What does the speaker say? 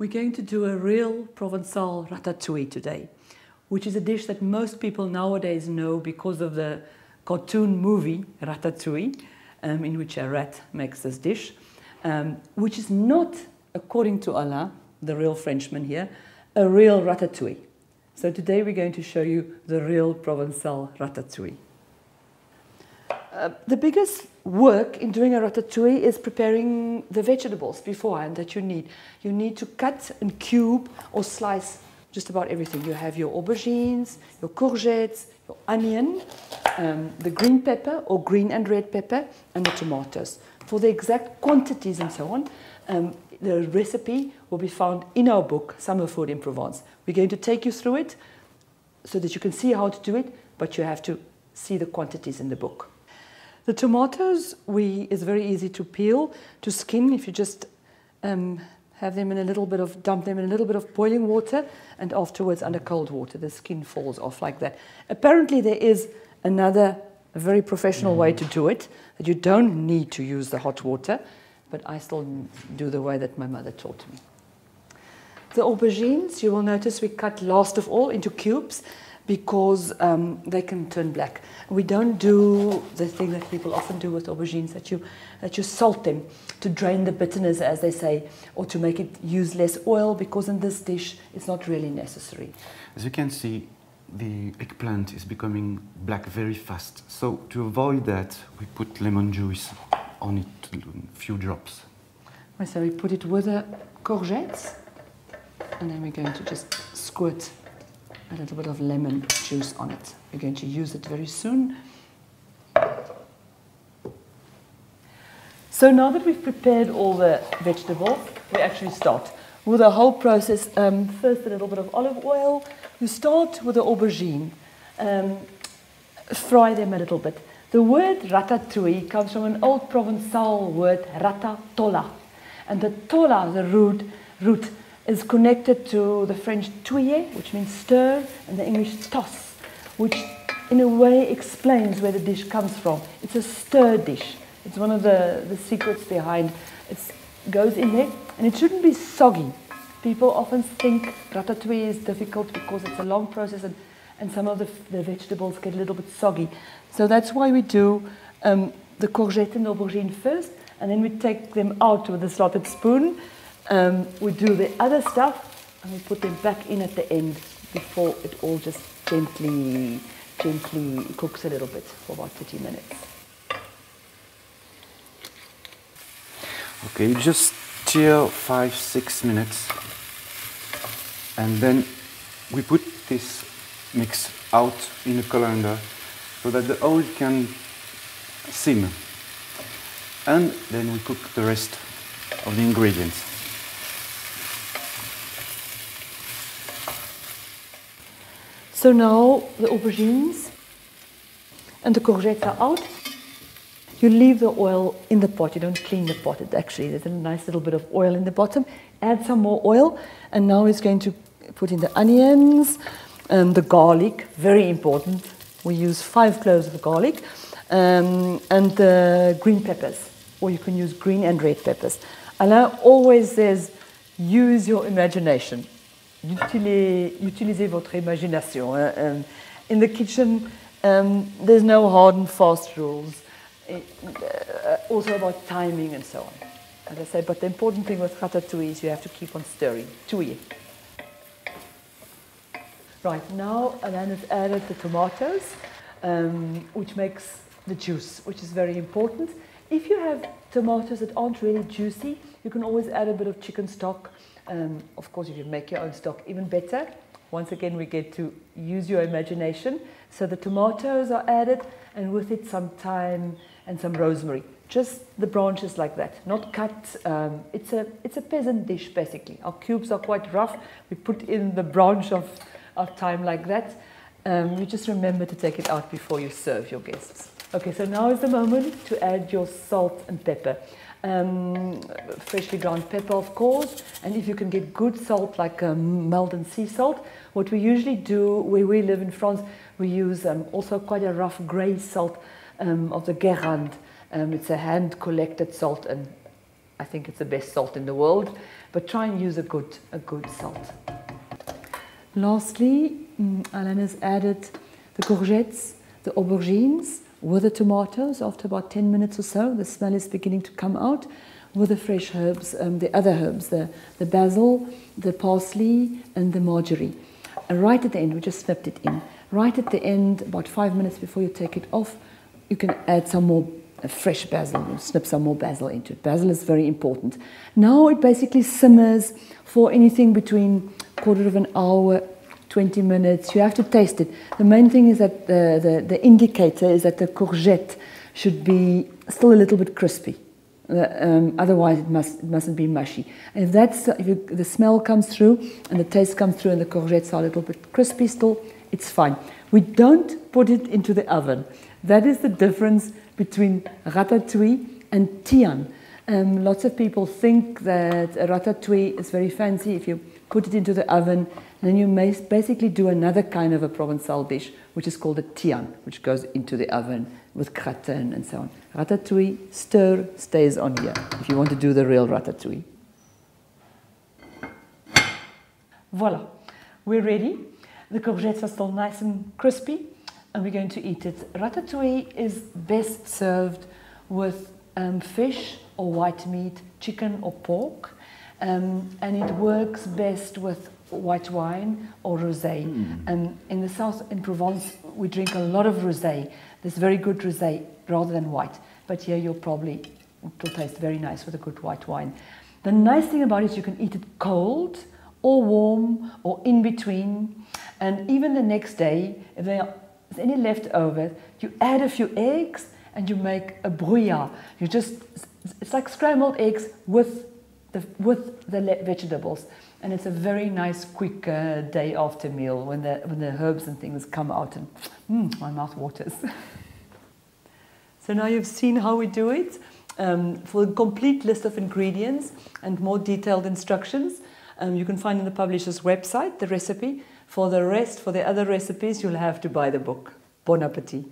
We're going to do a real Provencal ratatouille today, which is a dish that most people nowadays know because of the cartoon movie Ratatouille, in which a rat makes this dish, which is not, according to Alain, the real Frenchman here, a real ratatouille. So today we're going to show you the real Provencal ratatouille. The biggest work in doing a ratatouille is preparing the vegetables beforehand that you need. You need to cut and cube or slice just about everything. You have your aubergines, your courgettes, your onion, the green pepper or green and red pepper, and the tomatoes. For the exact quantities and so on, the recipe will be found in our book, Summer Food in Provence. We're going to take you through it so that you can see how to do it, but you have to see the quantities in the book. The tomatoes is very easy to peel, to skin. If you just have them in a little bit of, dump them in a little bit of boiling water, and afterwards under cold water, the skin falls off like that. Apparently there is another, a very professional way to do it, that you don't need to use the hot water, but I still do the way that my mother taught me. The aubergines, you will notice we cut last of all into cubes, because they can turn black. We don't do the thing that people often do with aubergines, that you salt them to drain the bitterness, as they say, or to make it use less oil, because in this dish it's not really necessary. As you can see, the eggplant is becoming black very fast. So to avoid that, we put lemon juice on it, a few drops. So we put it with the courgettes, and then we're going to just squirt a little bit of lemon juice on it. We're going to use it very soon. So now that we've prepared all the vegetables, we actually start with the whole process. First, a little bit of olive oil. You start with the aubergine. Fry them a little bit. The word ratatouille comes from an old Provençal word, ratatolla. And the tolla, the root, is connected to the French touiller, which means stir, and the English toss, which in a way explains where the dish comes from. It's a stir dish. It's one of the secrets behind. It goes in there, and it shouldn't be soggy. People often think ratatouille is difficult because it's a long process, and some of the vegetables get a little bit soggy. So that's why we do the courgette and aubergine first, and then we take them out with a slotted spoon. We do the other stuff, and we put them back in at the end before it all just gently cooks a little bit for about 30 minutes. Okay, just stir 5-6 minutes, and then we put this mix out in a colander so that the oil can simmer, and then we cook the rest of the ingredients. So now the aubergines and the courgettes are out. You leave the oil in the pot. You don't clean the pot. There's a nice little bit of oil in the bottom. Add some more oil, and now it's going to put in the onions, the garlic, very important. We use 5 cloves of garlic, and the green peppers, or you can use green and red peppers. Alain always says, use your imagination. Utilisez votre imagination. In the kitchen, there's no hard and fast rules. Also about timing and so on. As I say, but the important thing with ratatouille is you have to keep on stirring. Touille. Right, now Alain has added the tomatoes, which makes the juice, which is very important. If you have tomatoes that aren't really juicy, you can always add a bit of chicken stock. Of course, if you make your own stock, even better. Once again, we get to use your imagination. So the tomatoes are added, and with it some thyme and some rosemary. Just the branches like that, not cut. It's a peasant dish, basically. Our cubes are quite rough. We put in the branch of thyme like that. You just remember to take it out before you serve your guests. Okay, so now is the moment to add your salt and pepper. Freshly ground pepper, of course, and if you can get good salt like Malden sea salt. What we usually do where we live in France, we use also quite a rough grey salt of the Guérande. It's a hand collected salt, and I think it's the best salt in the world, but try and use a good salt. Lastly, Alain has added the courgettes, the aubergines with the tomatoes. After about 10 minutes or so, the smell is beginning to come out with the fresh herbs, the other herbs, the basil, the parsley, and the marjoram. And right at the end, we just snipped it in. Right at the end, about 5 minutes before you take it off, you can add some more fresh basil. You snip some more basil into it. Basil is very important. Now it basically simmers for anything between quarter of an hour, 20 minutes. You have to taste it. The main thing is that the indicator is that the courgette should be still a little bit crispy. Otherwise, it mustn't be mushy. And if the smell comes through and the taste comes through and the courgettes are a little bit crispy still, it's fine. We don't put it into the oven. That is the difference between ratatouille and tian. Lots of people think that a ratatouille is very fancy if you put it into the oven, then you may basically do another kind of a Provencal dish, which is called a tian, which goes into the oven with gratin and so on. Ratatouille, stir, stays on here, if you want to do the real ratatouille. Voila, we're ready. The courgettes are still nice and crispy, and we're going to eat it. Ratatouille is best served with fish or white meat, chicken or pork, and it works best with white wine or rosé. In the south, in Provence, we drink a lot of rosé. There's very good rosé rather than white, but here it will taste very nice with a good white wine. The nice thing about it is you can eat it cold or warm or in between, and even the next day, if there's any left over, you add a few eggs and you make a brouillard. It's like scrambled eggs with the vegetables, and it's a very nice, quick day after meal when the herbs and things come out, and my mouth waters. So now you've seen how we do it. For a complete list of ingredients and more detailed instructions, you can find on the publisher's website the recipe. For the rest, for the other recipes, you'll have to buy the book. Bon appétit.